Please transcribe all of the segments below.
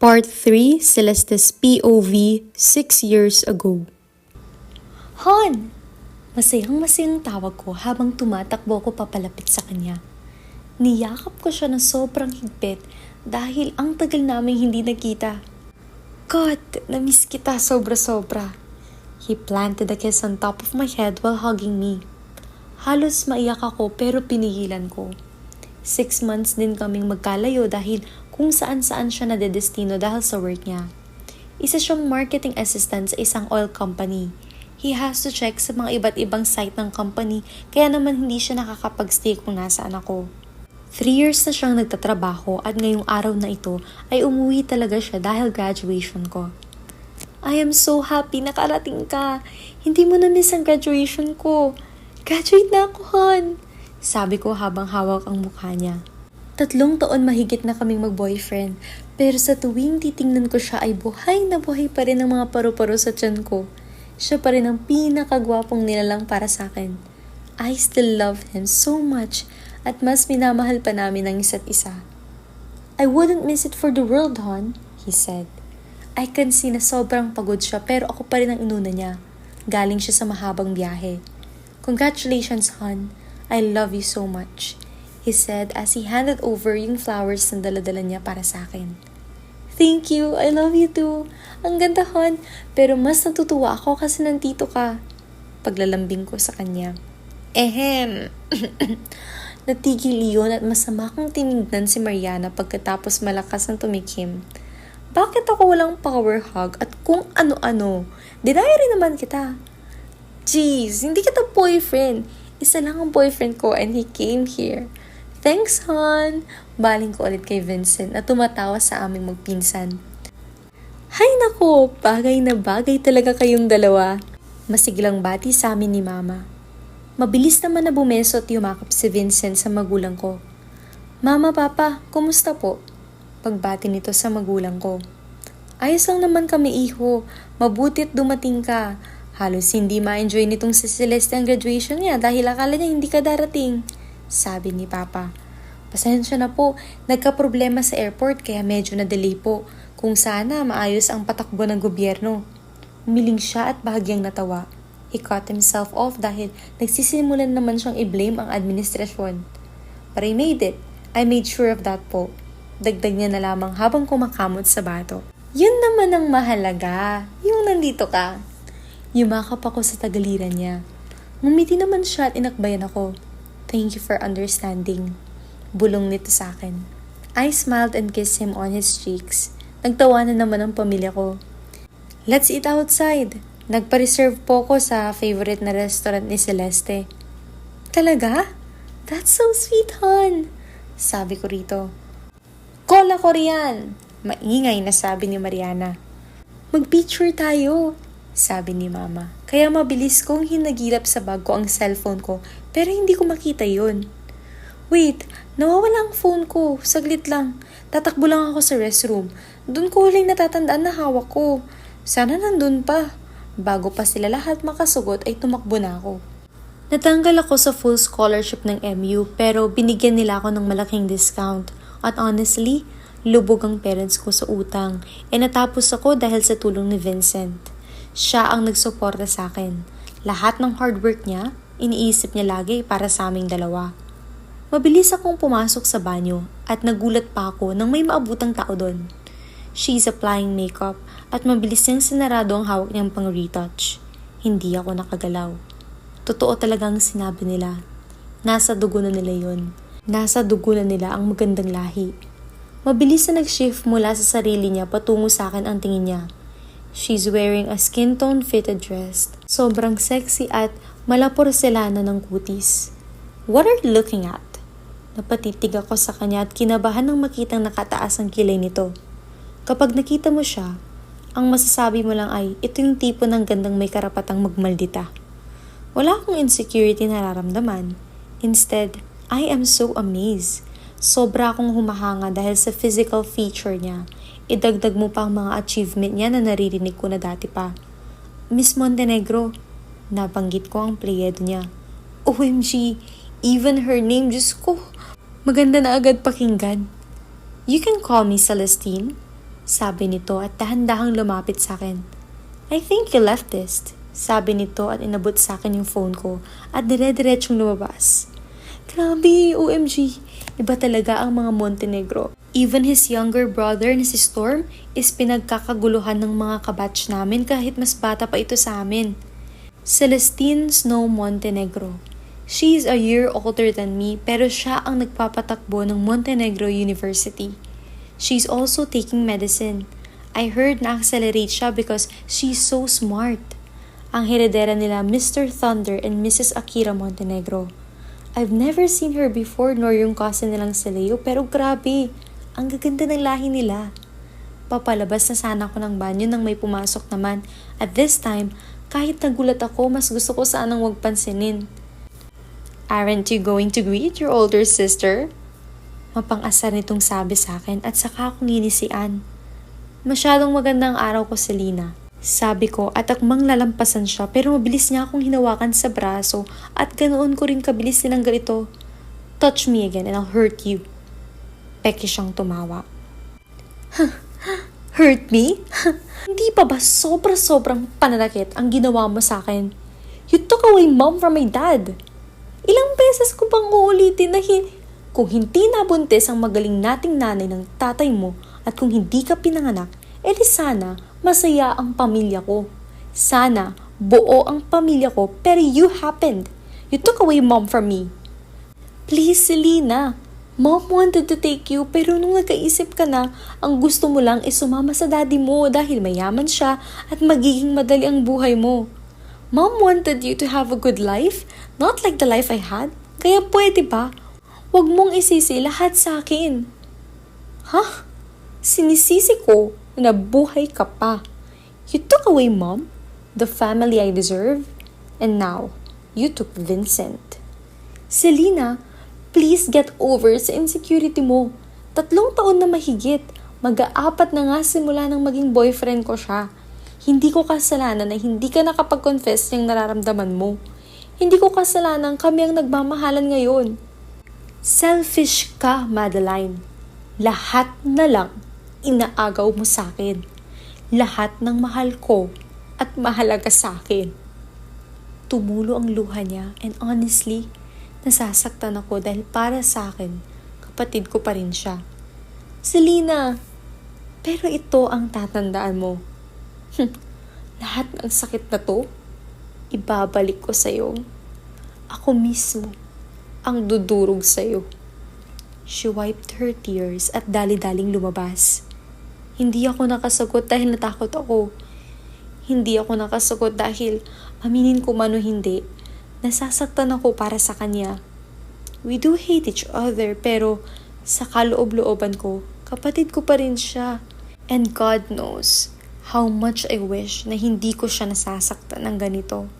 Part 3, Celeste's POV 6 years ago. Han! Masayang-masayang tawag ko habang tumatakbo ko papalapit sa kanya. Niyakap ko siya ng sobrang higpit dahil ang tagal naming hindi nagkita. God, namiss kita sobra-sobra. He planted a kiss on top of my head while hugging me. Halos maiyak ako pero pinigilan ko. 6 months din kaming magkalayo dahil kung saan-saan siya nadedestino dahil sa work niya. Isa siyang marketing assistant sa isang oil company. He has to check sa mga iba't ibang site ng company kaya naman hindi siya nakakapag-stay kung nasaan ako. 3 years na siyang nagtatrabaho at ngayong araw na ito ay umuwi talaga siya dahil graduation ko. I am so happy nakarating ka. Hindi mo na-miss ang graduation ko. Graduate na ako, Han. Sabi ko habang hawak ang mukha niya. 3 taon mahigit na kaming mag-boyfriend, pero sa tuwing titingnan ko siya ay buhay na buhay pa rin ang mga paru-paro sa tiyan ko. Siya pa rin ang pinakagwapong nilalang para sa akin. I still love him so much at mas minamahal pa namin ang isa't isa. I wouldn't miss it for the world, hon, he said. I can see na sobrang pagod siya pero ako pa rin ang inuna niya. Galing siya sa mahabang biyahe. Congratulations, hon. I love you so much, he said as he handed over yung flowers na dala-dala niya para sa akin. Thank you, I love you too. Ang ganda, hon, pero mas natutuwa ako kasi nandito ka. Paglalambing ko sa kanya. Ehem. Natigil iyon at masama kong tinignan si Mariana pagkatapos malakas ng tumikim. Bakit ako walang power hug at kung ano-ano? Dinaya rin naman kita. Jeez, hindi kita boyfriend. Isa lang ang boyfriend ko and he came here. Thanks, hon. Baling ko ulit kay Vincent na tumatawa sa aming magpinsan. Hay nako, bagay na bagay talaga kayong dalawa. Masiglang bati sa amin ni Mama. Mabilis naman na bumeso at yumakap si Vincent sa magulang ko. Mama, Papa, kumusta po? Pagbati nito sa magulang ko. Ayos lang naman kami, iho. Mabutit dumating ka. Halos hindi ma-enjoy nitong si Celeste ang graduation niya dahil akala niya hindi ka darating. Sabi ni Papa. Pasensya na po, nagka-problema sa airport kaya medyo na-delay po. Kung sana maayos ang patakbo ng gobyerno. Umiling siya at bahagyang natawa. He cut himself off dahil nagsisimulan naman siyang i-blame ang administrasyon. But I made it. I made sure of that po. Dagdag niya na lamang habang kumakamot sa bato. Yun naman ang mahalaga. Yung nandito ka. Yumakap ako sa tagaliran niya. Ngumiti naman siya at inakbayan ako. Thank you for understanding. Bulong nito sa akin. I smiled and kissed him on his cheeks. Nagtawanan naman ang pamilya ko. Let's eat outside. Nagpa-reserve po ko sa favorite na restaurant ni Celeste. Talaga? That's so sweet, hon. Sabi ko rito. Cola ko riyan. Maingay na sabi ni Mariana. Mag-picture tayo. Sabi ni Mama. Kaya mabilis kong hinagilap sa bag ko ang cellphone ko pero hindi ko makita yun. Wait, nawawala ang phone ko. Saglit lang. Tatakbo lang ako sa restroom. Doon ko huling natatandaan na hawak ko. Sana nandun pa. Bago pa sila lahat makasugot ay tumakbo na ako. Natanggal ako sa full scholarship ng MU pero binigyan nila ako ng malaking discount. At honestly, lubog ang parents ko sa utang. E natapos ako dahil sa tulong ni Vincent. Siya ang nagsuporta sa akin. Lahat ng hard work niya, iniisip niya lagi para sa aming dalawa. Mabilis akong pumasok sa banyo at nagulat pa ako nang may maabutang tao doon. She's applying makeup at mabilis niyang sinarado ang hawak niyang pang-retouch. Hindi ako nakagalaw. Totoo talagang sinabi nila. Nasa dugo na nila yun. Nasa dugo na nila ang magandang lahi. Mabilis na nag-shift mula sa sarili niya patungo sa akin ang tingin niya. She's wearing a skin tone fitted dress. Sobrang sexy at malaporselana ng kutis. What are you looking at? Napatitig ako sa kanya at kinabahan nang makitang nakataas ang kilay nito. Kapag nakita mo siya, ang masasabi mo lang ay ito yung tipo ng gandang may karapatang magmaldita. Wala akong insecurity na nararamdaman. Instead, I am so amazed. Sobra akong humahanga dahil sa physical feature niya. Idagdag mo pa ang mga achievement niya na naririnig ko na dati pa. Miss Montenegro, nabanggit ko ang pleyedo niya. OMG, even her name, Diyos ko, maganda na agad pakinggan. You can call me Celestine, Sabi nito at dahan-dahang lumapit sa akin. I think you left this. Sabi nito at inabot sa akin yung phone ko at dire-diretsyong lumabas. Grabe, OMG. Iba talaga ang mga Montenegro. Even his younger brother na si Storm is pinagkakaguluhan ng mga kabatch namin kahit mas bata pa ito sa amin. Celestine Snow Montenegro. She is a year older than me pero siya ang nagpapatakbo ng Montenegro University. She's also taking medicine. I heard na-accelerate siya because she's so smart. Ang heredera nila Mr. Thunder and Mrs. Akira Montenegro. I've never seen her before nor yung cousin nilang si Leo pero grabe, ang gaganda ng lahi nila. Papalabas na sana ako ng banyo nang may pumasok naman. At this time, kahit nagulat ako, mas gusto ko sanang wag pansinin. Aren't you going to greet your older sister? Mapang-asar nitong sabi sa akin at saka akong ninisian. Masyadong magandang araw ko, Selena. Sabi ko at akmang lalampasan siya pero mabilis niya akong hinawakan sa braso at ganoon ko rin kabilis tinanggal ito. Touch me again and I'll hurt you. Peke siyang tumawa. Hurt me? Hindi pa ba sobrang pananakit ang ginawa mo sa akin? You took away mom from my dad. Ilang beses ko bang uulitin na kung hindi nabuntis ang magaling nating nanay ng tatay mo at kung hindi ka pinanganak, edi sana masaya ang pamilya ko. Sana buo ang pamilya ko pero you happened. You took away mom from me. Please, Selena. Mom wanted to take you pero nung nagkaisip ka na, ang gusto mo lang is sumama sa daddy mo dahil mayaman siya at magiging madali ang buhay mo. Mom wanted you to have a good life, not like the life I had. Kaya pwede ba? Huwag mong isisi lahat sa akin. Ha? Sinisisi ko na buhay ka pa. You took away mom, the family I deserve, and now you took Vincent. Selena, please get over sa insecurity mo. 3 taon na mahigit. Mag-aapat na nga simula nang maging boyfriend ko siya. Hindi ko kasalanan na hindi ka nakapag-confess ng nararamdaman mo. Hindi ko kasalanan kami ang nagmamahalan ngayon. Selfish ka, Madeline. Lahat na lang inaagaw mo sa akin. Lahat ng mahal ko at mahalaga sa akin. Tumulo ang luha niya and honestly, nasasaktan ako dahil para sa akin, kapatid ko pa rin siya. Selena, pero ito ang tatandaan mo. Lahat ng sakit na to, ibabalik ko sa'yo. Ako mismo ang dudurog sa'yo. She wiped her tears at dali-daling lumabas. Hindi ako nakasagot dahil natakot ako. Hindi ako nakasagot dahil aminin ko man o hindi, nasasaktan ako para sa kanya. We do hate each other pero sa kaloob-looban ko, kapatid ko pa rin siya. And God knows how much I wish na hindi ko siya nasasaktan ng ganito.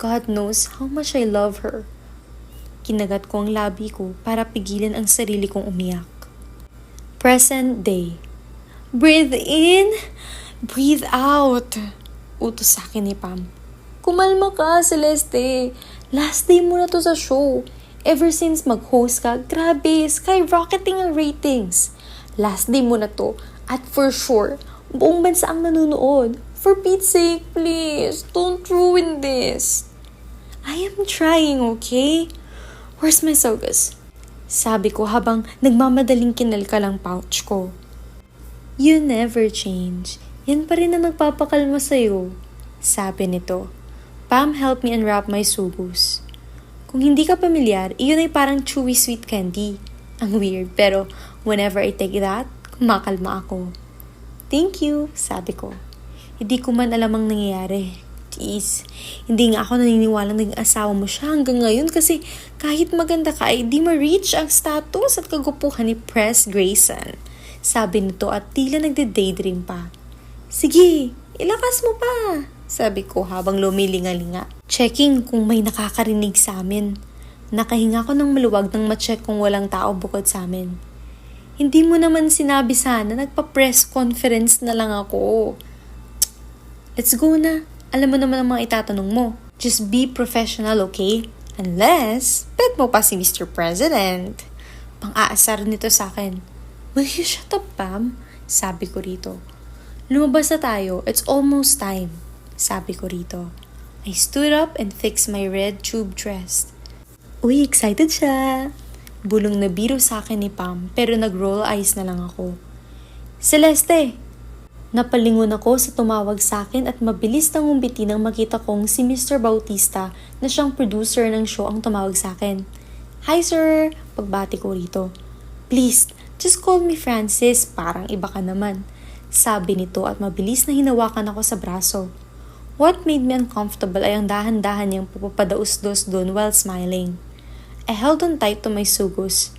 God knows how much I love her. Kinagat ko ang labi ko para pigilan ang sarili kong umiyak. Present day. Breathe in, breathe out. Utos sa akin ni Pam. Kumalma ka, Celeste. Last day mo na to sa show. Ever since mag-host ka, grabe, skyrocketing ang ratings. Last day mo na to. At for sure, buong bansa ang nanonood. For Pete's sake, please, don't ruin this. I am trying, okay? Where's my sogas? Sabi ko habang nagmamadaling kinalkalang pouch ko. You never change. Yan pa rin ang nagpapakalma sa'yo. Sabi nito. Pam helped me unwrap my sugus. Kung hindi ka pamilyar, iyon ay parang chewy sweet candy. Ang weird, pero whenever I take that, kumakalma ako. Thank you, sabi ko. Hindi ko man alam ang nangyayari. Jeez, hindi nga ako naniniwalang naging asawa mo siya hanggang ngayon kasi kahit maganda ka ay di ma-reach ang status at kagupuhan ni Press Grayson. Sabi nito at tila nagde-daydream pa. Sige, ilakas mo pa, sabi ko habang lumilinga-linga. Checking kung may nakakarinig sa amin. Nakahinga ko ng maluwag nang ma-check kung walang tao bukod sa amin. Hindi mo naman sinabi sana, nagpa-press conference na lang ako. Let's go na. Alam mo naman ang mga itatanong mo. Just be professional, okay? Unless, pet mo pa si Mr. President. Pang-aasar nito sa akin. Will you shut up, Pam? sabi ko rito. Lumabas na tayo, it's almost time, sabi ko rito. I stood up and fixed my red tube dress. Uy, excited siya! Bulong na biro sa akin ni Pam pero nag-roll eyes na lang ako. Celeste! Napalingon ako sa tumawag sa akin at mabilis nang umbiti nang makita kong si Mr. Bautista na siyang producer ng show ang tumawag sa akin. Hi sir! Pagbati ko rito. Please, just call me Francis, parang iba ka naman. Sabi nito at mabilis na hinawakan ako sa braso. What made me uncomfortable ay ang dahan-dahan niyang pupapadaus-dos doon while smiling. I held on tight to my sugos.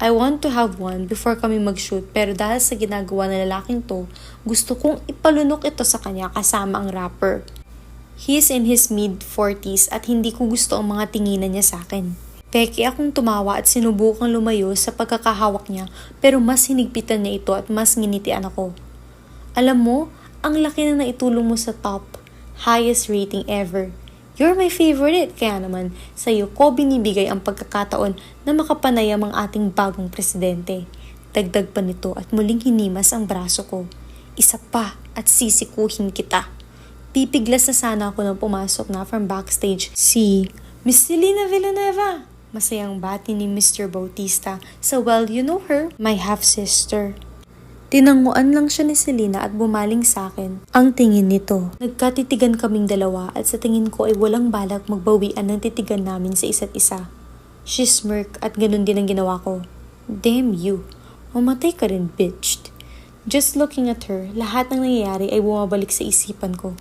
I want to have one before kami mag-shoot pero dahil sa ginagawa ng lalaking to, gusto kong ipalunok ito sa kanya kasama ang rapper. He is in his mid-40s at hindi ko gusto ang mga tinginan niya sa akin. Peke akong tumawa at sinubukang lumayo sa pagkakahawak niya pero mas hinigpitan niya ito at mas nginitian ako. Alam mo, ang laki na naitulong mo sa top, highest rating ever. You're my favorite, kaya naman sa'yo ko binibigay ang pagkakataon na makapanayam ang ating bagong presidente. Dagdag pa nito at muling hinimas ang braso ko. Isa pa at sisikuhin kita. Pipiglas na sana ako nang pumasok na from backstage si Miss Selena Villanueva. Masayang bati ni Mr. Bautista sa well you know her, my half-sister. Tinanguan lang siya ni Selena at bumaling sa akin ang tingin nito. Nagkatitigan kaming dalawa at sa tingin ko ay walang balak magbawian ng titigan namin sa isa't isa. She smirked at ganun din ang ginawa ko. Damn you, mamatay ka rin bitch. Just looking at her, lahat ng nangyayari ay bumabalik sa isipan ko.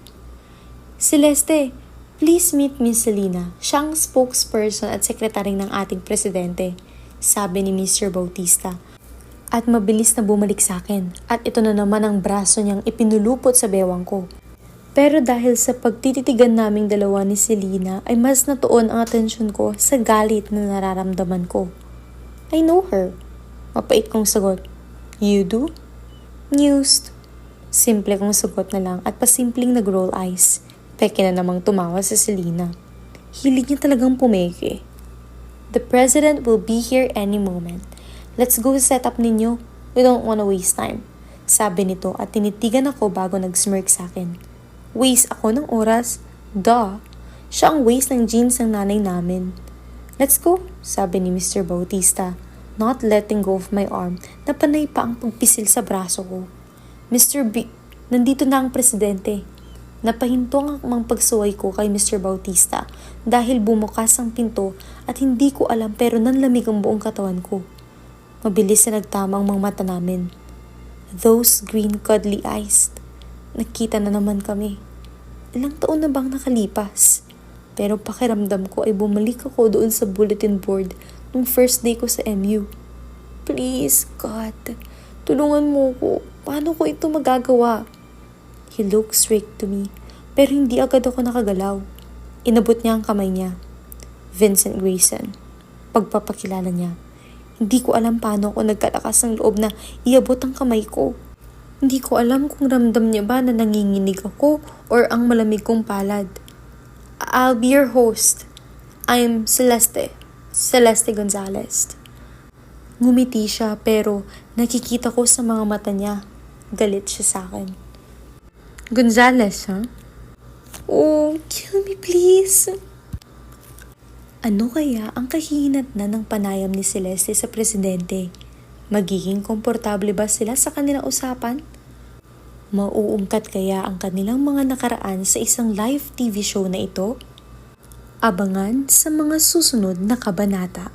Celeste, please meet Miss Selena. Siya ang spokesperson at sekretary ng ating presidente, sabi ni Mr. Bautista. At mabilis na bumalik sa akin at ito na naman ang braso niyang ipinulupot sa bewang ko. Pero dahil sa pagtititigan naming dalawa ni Selena ay mas natuon ang atensyon ko sa galit na nararamdaman ko. I know her. Mapait kong sagot. You do? Mused. Simple kong sagot na lang at pasimpleng nag-roll eyes. Peke na namang tumawa sa Selena. Hilig niya talagang pumeke. The president will be here any moment. Let's go set up ninyo. We don't wanna waste time. Sabi nito at tinitigan ako bago nag-smirk sa akin. Waste ako ng oras? Duh! Siya ang waste ng jeans ng nanay namin. Let's go, sabi ni Mr. Bautista, not letting go of my arm na panay pa ang pagpisil sa braso ko. Mr. B, nandito na ang presidente. Napahintong ang pagsuway ko kay Mr. Bautista dahil bumukas ang pinto at hindi ko alam pero nanlamig ang buong katawan ko. Mabilis na nagtama ang mga mata namin. Those green cuddly eyes. Nakita na naman kami. Ilang taon na bang nakalipas? Pero pakiramdam ko ay bumalik ako doon sa bulletin board nung first day ko sa MU. Please, God, tulungan mo ko. Paano ko ito magagawa? He looked straight to me, pero hindi agad ako nakagalaw. Inabot niya ang kamay niya. Vincent Grayson. Pagpapakilala niya. Hindi ko alam paano ako nagkalakas ng loob na iabot ang kamay ko. Hindi ko alam kung ramdam niya ba na nanginginig ako or ang malamig kong palad. I'll be your host. I'm Celeste. Celeste Gonzalez. Ngumiti siya pero nakikita ko sa mga mata niya. Galit siya sa akin. Gonzalez, ha? Oh, kill me please. Ano kaya ang kahihinatnan ng panayam ni Celeste sa presidente? Magiging komportable ba sila sa kanilang usapan? Mauungkat kaya ang kanilang mga nakaraan sa isang live TV show na ito? Abangan sa mga susunod na kabanata.